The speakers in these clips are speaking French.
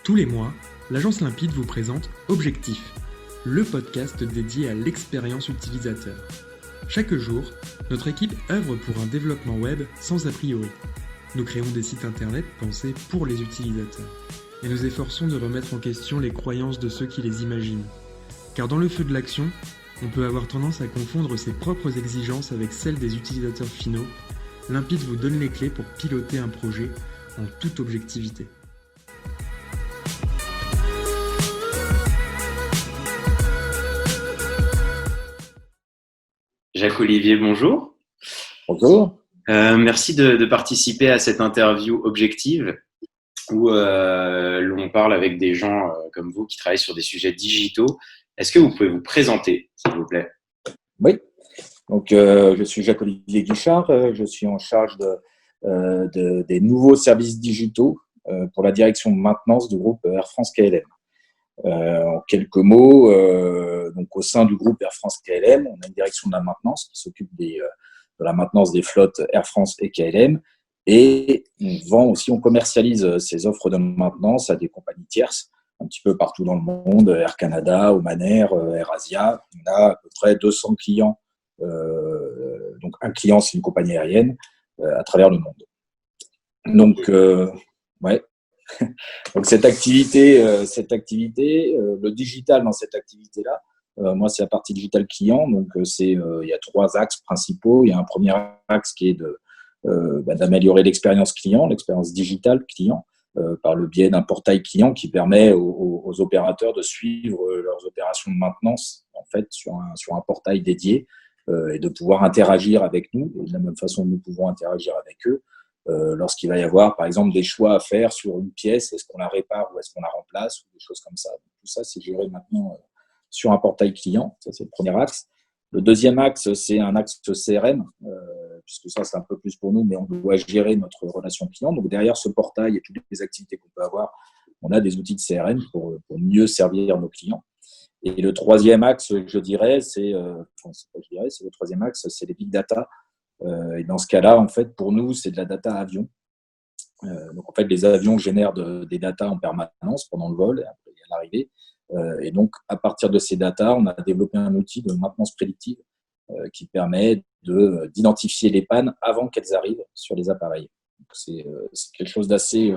Tous les mois, l'Agence Limpide vous présente Objectif, le podcast dédié à l'expérience utilisateur. Chaque jour, notre équipe œuvre pour un développement web sans a priori. Nous créons des sites internet pensés pour les utilisateurs et nous efforçons de remettre en question les croyances de ceux qui les imaginent. Car dans le feu de l'action, on peut avoir tendance à confondre ses propres exigences avec celles des utilisateurs finaux. Limpide vous donne les clés pour piloter un projet en toute objectivité. Jacques-Olivier, bonjour. Bonjour. Merci de participer à cette interview objective où l'on parle avec des gens comme vous qui travaillent sur des sujets digitaux. Est-ce que vous pouvez vous présenter, s'il vous plaît? Oui, donc je suis Jacques-Olivier Guichard, je suis en charge des nouveaux services digitaux pour la direction de maintenance du groupe Air France KLM. En quelques mots, donc au sein du groupe Air France KLM, on a une direction de la maintenance qui s'occupe de la maintenance des flottes Air France et KLM, et on commercialise ces offres de maintenance à des compagnies tierces un petit peu partout dans le monde, Air Canada, Oman Air, Air Asia. On a à peu près 200 clients, donc un client c'est une compagnie aérienne à travers le monde. Donc ouais. Donc cette activité, le digital dans cette activité-là, moi c'est la partie digital client. Donc il y a 3 axes principaux. Il y a un premier axe qui est d'améliorer l'expérience client, l'expérience digitale client, par le biais d'un portail client qui permet aux opérateurs de suivre leurs opérations de maintenance en fait sur un portail dédié et de pouvoir interagir avec nous et de la même façon que nous pouvons interagir avec eux. Lorsqu'il va y avoir, par exemple, des choix à faire sur une pièce, est-ce qu'on la répare ou est-ce qu'on la remplace, ou des choses comme ça. Donc, tout ça, c'est géré maintenant sur un portail client. Ça, c'est le premier axe. Le deuxième axe, c'est un axe CRM, puisque ça, c'est un peu plus pour nous, mais on doit gérer notre relation client. Donc, derrière ce portail et toutes les activités qu'on peut avoir, on a des outils de CRM pour mieux servir nos clients. Et le troisième axe, je dirais, c'est le troisième axe, c'est les big data. Et dans ce cas-là, en fait, pour nous, c'est de la data avion. Donc, en fait, les avions génèrent des data en permanence pendant le vol et après à l'arrivée. Et donc, à partir de ces data, on a développé un outil de maintenance prédictive qui permet d'identifier les pannes avant qu'elles arrivent sur les appareils. Donc, c'est quelque chose d'assez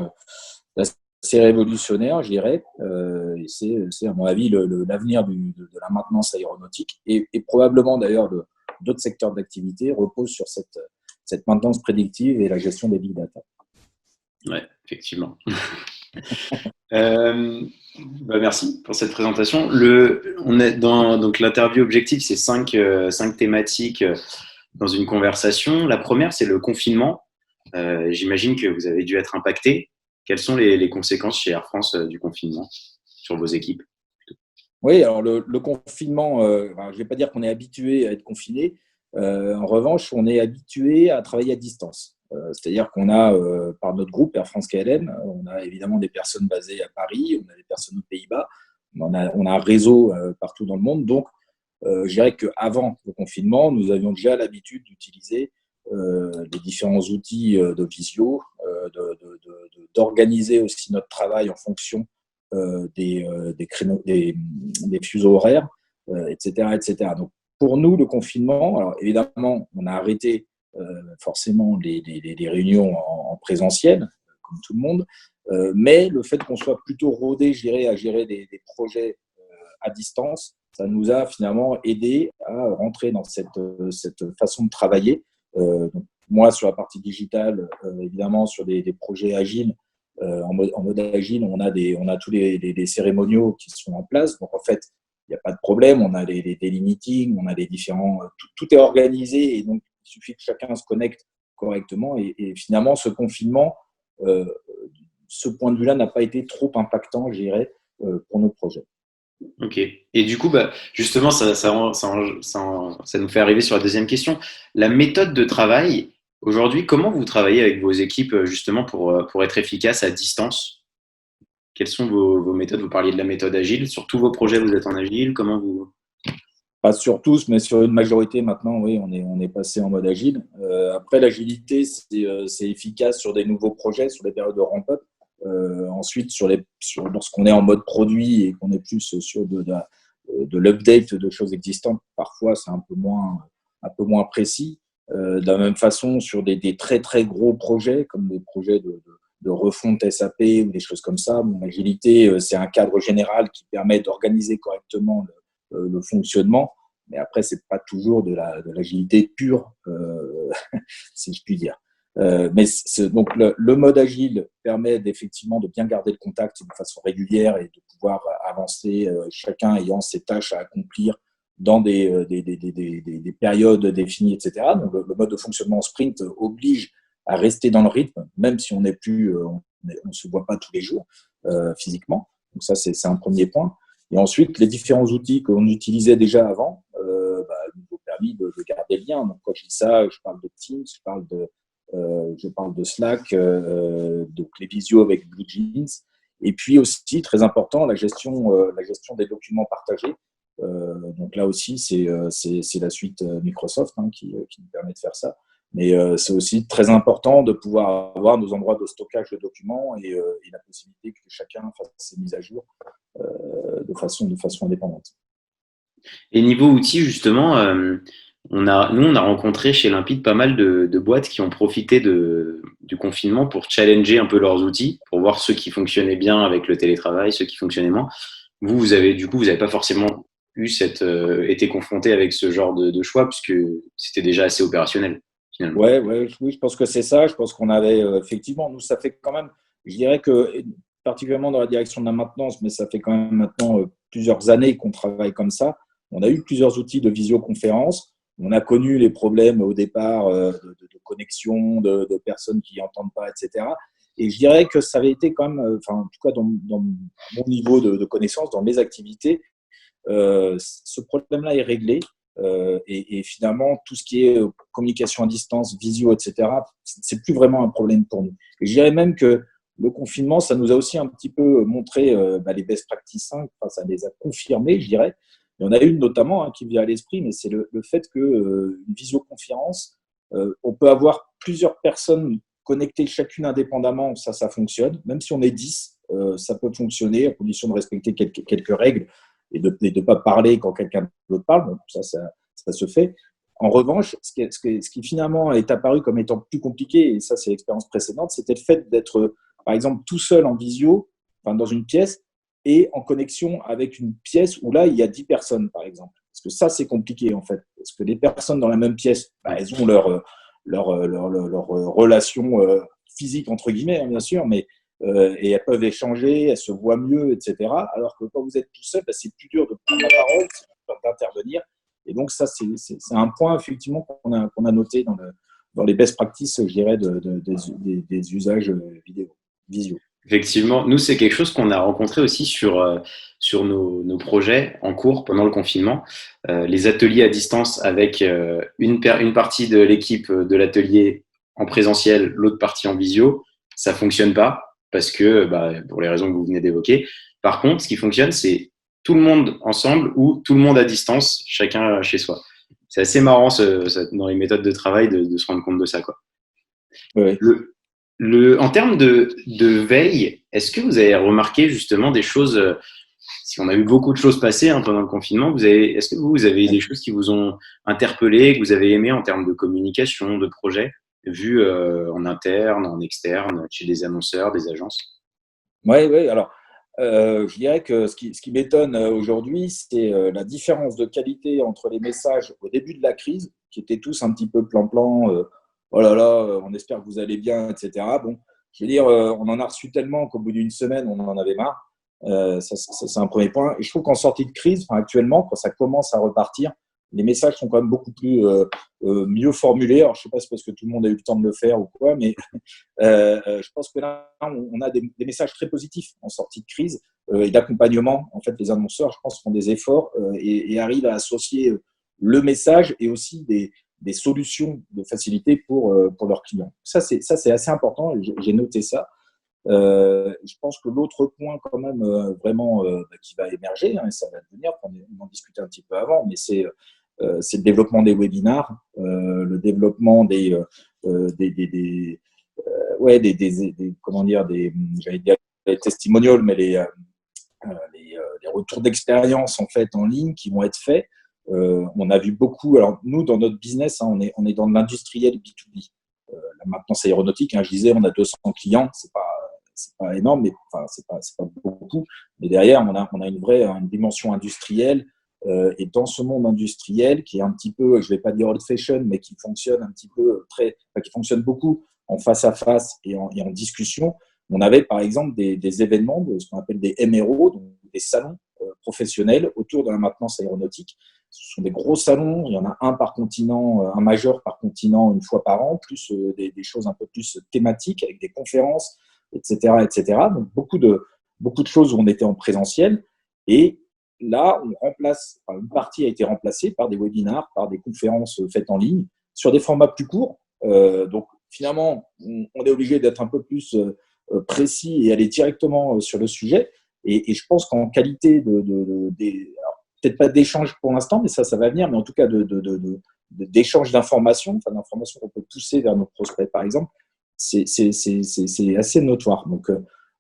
révolutionnaire, je dirais. Et c'est, à mon avis, l'avenir de la maintenance aéronautique et probablement d'ailleurs d'autres secteurs d'activité reposent sur cette maintenance prédictive et la gestion des big data. Oui, effectivement. Merci pour cette présentation. On est donc l'interview objective, c'est 5 thématiques dans une conversation. La première, c'est le confinement. J'imagine que vous avez dû être impacté. Quelles sont les conséquences chez Air France du confinement sur vos équipes? Oui, alors le confinement, je ne vais pas dire qu'on est habitué à être confiné. En revanche, on est habitué à travailler à distance. C'est-à-dire qu'on a, par notre groupe Air France KLM, on a évidemment des personnes basées à Paris, on a des personnes aux Pays-Bas, on a un réseau partout dans le monde. Donc, je dirais qu'avant le confinement, nous avions déjà l'habitude d'utiliser les différents outils de visio, d'organiser aussi notre travail en fonction des créneaux, des fuseaux horaires, etc., etc. Donc, pour nous, le confinement, alors évidemment, on a arrêté forcément les réunions en présentiel, comme tout le monde, mais le fait qu'on soit plutôt rodé, je dirais, à gérer des projets à distance, ça nous a finalement aidé à rentrer dans cette façon de travailler. Donc, moi, sur la partie digitale, évidemment, sur des projets agiles, en mode agile, on a tous les cérémoniaux qui sont en place. Donc, en fait, il n'y a pas de problème. On a les daily meetings, on a les différents… Tout est organisé et donc, il suffit que chacun se connecte correctement. Et finalement, ce confinement, ce point de vue-là n'a pas été trop impactant, je dirais, pour nos projets. Ok. Et du coup, justement, ça nous fait arriver sur la deuxième question. La méthode de travail, aujourd'hui, comment vous travaillez avec vos équipes justement pour être efficace à distance? Quelles sont vos méthodes? Vous parliez de la méthode agile. Sur tous vos projets, vous êtes en agile. Comment vous… Pas sur tous, mais sur une majorité maintenant, oui, on est passé en mode agile. Après, l'agilité, c'est efficace sur des nouveaux projets, sur des périodes de ramp-up. Ensuite, lorsqu'on est en mode produit et qu'on est plus sur de l'update de choses existantes, parfois c'est un peu moins précis. De la même façon, sur des très très gros projets, comme des projets de refonte SAP ou des choses comme ça, l'agilité, c'est un cadre général qui permet d'organiser correctement le fonctionnement. Mais après, c'est pas toujours de l'agilité pure, si je puis dire. Donc le mode agile permet effectivement de bien garder le contact de façon régulière et de pouvoir avancer, chacun ayant ses tâches à accomplir dans des périodes définies, etc. Donc le mode de fonctionnement en sprint oblige à rester dans le rythme, même si on ne se voit pas tous les jours physiquement. Donc ça, c'est un premier point. Et ensuite, les différents outils qu'on utilisait déjà avant nous ont permis de garder le lien. Donc quand je dis ça, je parle de Teams, je parle de Slack, donc les visios avec BlueJeans. Et puis aussi, très important, la gestion des documents partagés. Donc là aussi, c'est la suite Microsoft qui nous permet de faire ça. Mais c'est aussi très important de pouvoir avoir nos endroits de stockage de documents et la possibilité que chacun fasse ses mises à jour de façon indépendante. Et niveau outils, justement, on a rencontré chez Limpide pas mal de boîtes qui ont profité du confinement pour challenger un peu leurs outils, pour voir ceux qui fonctionnaient bien avec le télétravail, ceux qui fonctionnaient moins. Vous avez pas forcément été confronté avec ce genre de choix, puisque c'était déjà assez opérationnel, finalement. Oui, je pense que c'est ça. Je pense qu'on avait effectivement, nous, ça fait quand même, je dirais que particulièrement dans la direction de la maintenance, mais ça fait quand même maintenant plusieurs années qu'on travaille comme ça. On a eu plusieurs outils de visioconférence. On a connu les problèmes au départ de connexion, de personnes qui n'entendent pas, etc. Et je dirais que ça avait été quand même, en tout cas dans mon niveau de connaissance, dans mes activités, ce problème-là est réglé. Et finalement, tout ce qui est communication à distance, visio, etc., c'est plus vraiment un problème pour nous. Et je dirais même que le confinement, ça nous a aussi un petit peu montré les best practices, ça les a confirmés, je dirais. Il y en a une notamment qui vient à l'esprit, mais c'est le fait qu'une visioconférence, on peut avoir plusieurs personnes connectées chacune indépendamment, ça fonctionne. Même si on est 10, ça peut fonctionner à condition de respecter quelques règles et de ne pas parler quand quelqu'un d'autre parle. Donc ça se fait. En revanche, ce qui finalement est apparu comme étant plus compliqué, et ça c'est l'expérience précédente, c'était le fait d'être, par exemple, tout seul en visio, dans une pièce, et en connexion avec une pièce où là, il y a 10 personnes, par exemple. Parce que ça, c'est compliqué, en fait. Parce que les personnes dans la même pièce, elles ont leur relation physique, entre guillemets, bien sûr, mais et elles peuvent échanger, elles se voient mieux, etc. Alors que quand vous êtes tout seul, c'est plus dur de prendre la parole, c'est plus dur d'intervenir. Et donc, ça, c'est un point, effectivement, qu'on a noté dans les best practices, je dirais, des usages visio. Effectivement, nous, c'est quelque chose qu'on a rencontré aussi sur nos projets en cours pendant le confinement. Les ateliers à distance avec une partie de l'équipe de l'atelier en présentiel, l'autre partie en visio, ça fonctionne pas parce que, pour les raisons que vous venez d'évoquer. Par contre, ce qui fonctionne, c'est tout le monde ensemble ou tout le monde à distance, chacun chez soi. C'est assez marrant dans les méthodes de travail de se rendre compte de ça, quoi. Oui. En termes de veille, est-ce que vous avez remarqué justement des choses, si on a eu beaucoup de choses passer pendant le confinement, est-ce que vous avez des choses qui vous ont interpellé, que vous avez aimé en termes de communication, de projet, vu en interne, en externe, chez des annonceurs, des agences? Oui. Alors, je dirais que ce qui m'étonne aujourd'hui, c'est la différence de qualité entre les messages au début de la crise, qui étaient tous un petit peu plan-plan, oh là là, on espère que vous allez bien, etc. Bon, je veux dire, on en a reçu tellement qu'au bout d'une semaine, on en avait marre. Ça, c'est un premier point. Et je trouve qu'en sortie de crise, actuellement, quand ça commence à repartir, les messages sont quand même beaucoup plus mieux formulés. Alors, je ne sais pas si c'est parce que tout le monde a eu le temps de le faire ou quoi, mais je pense que là, on a des messages très positifs en sortie de crise et d'accompagnement. En fait, les annonceurs, je pense, font des efforts et arrivent à associer le message et aussi des solutions de facilité pour leurs clients. Ça, c'est assez important. J'ai noté ça. Je pense que l'autre point quand même vraiment qui va émerger, et ça va devenir, on en discutait un petit peu avant, mais c'est le développement des webinars, le développement comment dire, j'allais dire les testimonials, mais les retours d'expérience en fait en ligne qui vont être faits. On a vu beaucoup. Alors nous, dans notre business, on est dans l'industriel B2B. La maintenance aéronautique, je disais, on a 200 clients, c'est pas énorme, mais enfin c'est pas beaucoup. Mais derrière, on a une dimension industrielle. Et dans ce monde industriel qui est un petit peu, je vais pas dire old fashion, mais qui fonctionne un petit peu qui fonctionne beaucoup en face à face et en discussion. On avait par exemple des événements, ce qu'on appelle des MRO, donc des salons professionnels autour de la maintenance aéronautique. Ce sont des gros salons, il y en a un par continent, un majeur par continent une fois par an, plus des choses un peu plus thématiques avec des conférences, etc., etc. Donc beaucoup de choses où on était en présentiel. Et là, une partie a été remplacée par des webinars, par des conférences faites en ligne sur des formats plus courts. Donc finalement, on est obligé d'être un peu plus précis et aller directement sur le sujet. Et je pense qu'en qualité peut-être pas d'échange pour l'instant, mais ça va venir, mais en tout cas d'échange d'informations, d'informations qu'on peut pousser vers nos prospects, par exemple, c'est assez notoire. Donc,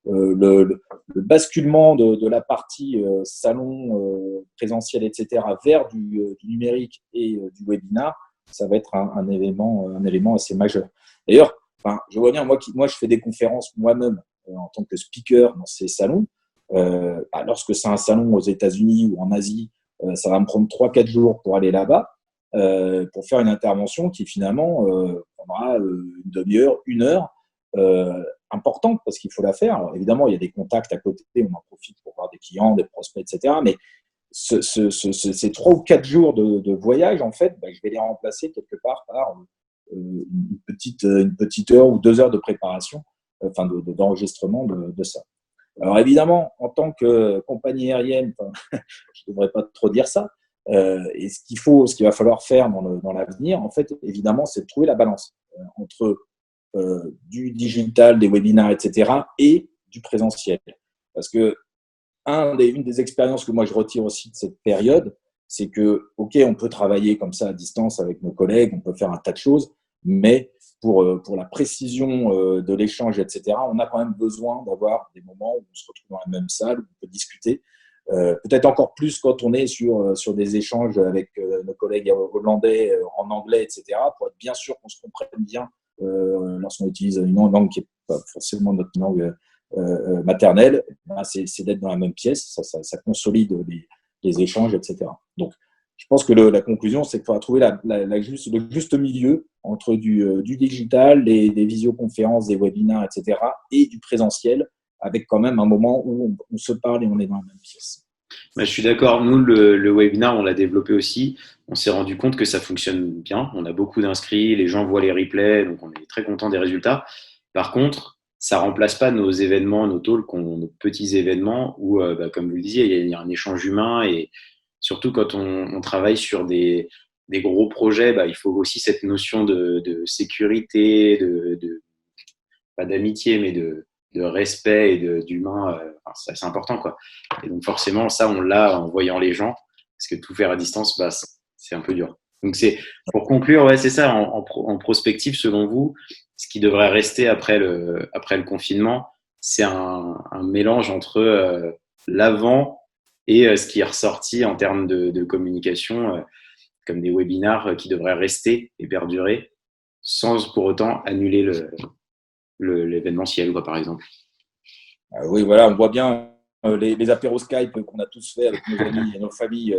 le basculement de la partie salon présentiel, etc., vers du numérique et du webinar, ça va être un élément assez majeur. D'ailleurs, je vois bien, moi je fais des conférences moi-même en tant que speaker dans ces salons. Lorsque c'est un salon aux États-Unis ou en Asie, ça va me prendre 3-4 jours pour aller là-bas pour faire une intervention qui finalement prendra une demi-heure, 1 heure, importante parce qu'il faut la faire. Alors, évidemment, il y a des contacts à côté, on en profite pour voir des clients, des prospects, etc. Mais ces 3 ou 4 jours de voyage, en fait, je vais les remplacer quelque part par une petite heure ou 2 heures de préparation, d'enregistrement de ça. Alors évidemment, en tant que compagnie aérienne, je ne devrais pas trop dire ça, et ce qu'il va falloir faire dans l'avenir, en fait, évidemment, c'est de trouver la balance entre du digital, des webinaires, etc., et du présentiel. Parce que une des expériences que moi je retire aussi de cette période, c'est que, OK, on peut travailler comme ça à distance avec nos collègues, on peut faire un tas de choses, mais pour la précision de l'échange, etc., on a quand même besoin d'avoir des moments où on se retrouve dans la même salle, où on peut discuter. Peut-être encore plus quand on est sur des échanges avec nos collègues hollandais en anglais, etc., pour être bien sûr qu'on se comprenne bien lorsqu'on utilise une langue qui n'est pas forcément notre langue maternelle, c'est d'être dans la même pièce, ça consolide les échanges, etc. Donc, je pense que la conclusion, c'est qu'il faudra trouver le juste milieu entre du digital, des visioconférences, des webinaires, etc., et du présentiel, avec quand même un moment où on se parle et on est dans la même pièce. Je suis d'accord. Nous, le webinar, on l'a développé aussi. On s'est rendu compte que ça fonctionne bien. On a beaucoup d'inscrits, les gens voient les replays, donc on est très content des résultats. Par contre, ça ne remplace pas nos événements, nos talks, nos petits événements où, comme vous le disiez, il y a un échange humain et surtout quand on travaille sur des gros projets, il faut aussi cette notion de sécurité, pas d'amitié, mais de respect et d'humain. C'est important, quoi. Et donc forcément, ça, on l'a en voyant les gens, parce que tout faire à distance, c'est un peu dur. Donc pour conclure, c'est ça, en prospective, selon vous, ce qui devrait rester après le confinement, c'est un mélange entre l'avant et ce qui est ressorti en termes de communication, comme des webinars qui devraient rester et perdurer, sans pour autant annuler l'événementiel, par exemple. Oui, voilà, on voit bien les apéros Skype qu'on a tous fait avec nos amis et nos familles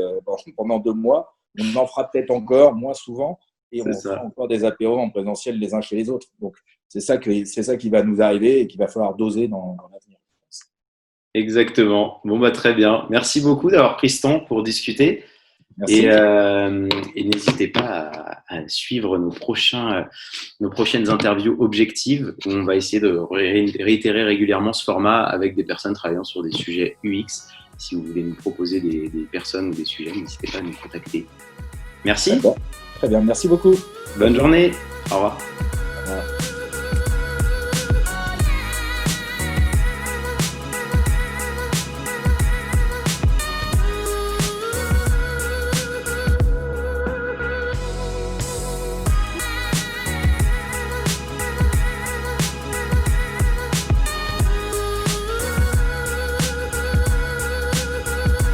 pendant 2 mois. On en fera peut-être encore, moins souvent, et on fera encore des apéros en présentiel les uns chez les autres. Donc, c'est ça qui va nous arriver et qu'il va falloir doser dans l'avenir. Exactement. Bon, très bien. Merci beaucoup d'avoir pris ce temps pour discuter. Merci. Et n'hésitez pas à suivre nos prochaines interviews objectives où on va essayer de réitérer régulièrement ce format avec des personnes travaillant sur des sujets UX. Si vous voulez nous proposer des personnes ou des sujets, n'hésitez pas à nous contacter. Merci. D'accord. Très bien. Merci beaucoup. Bonne journée. Au revoir.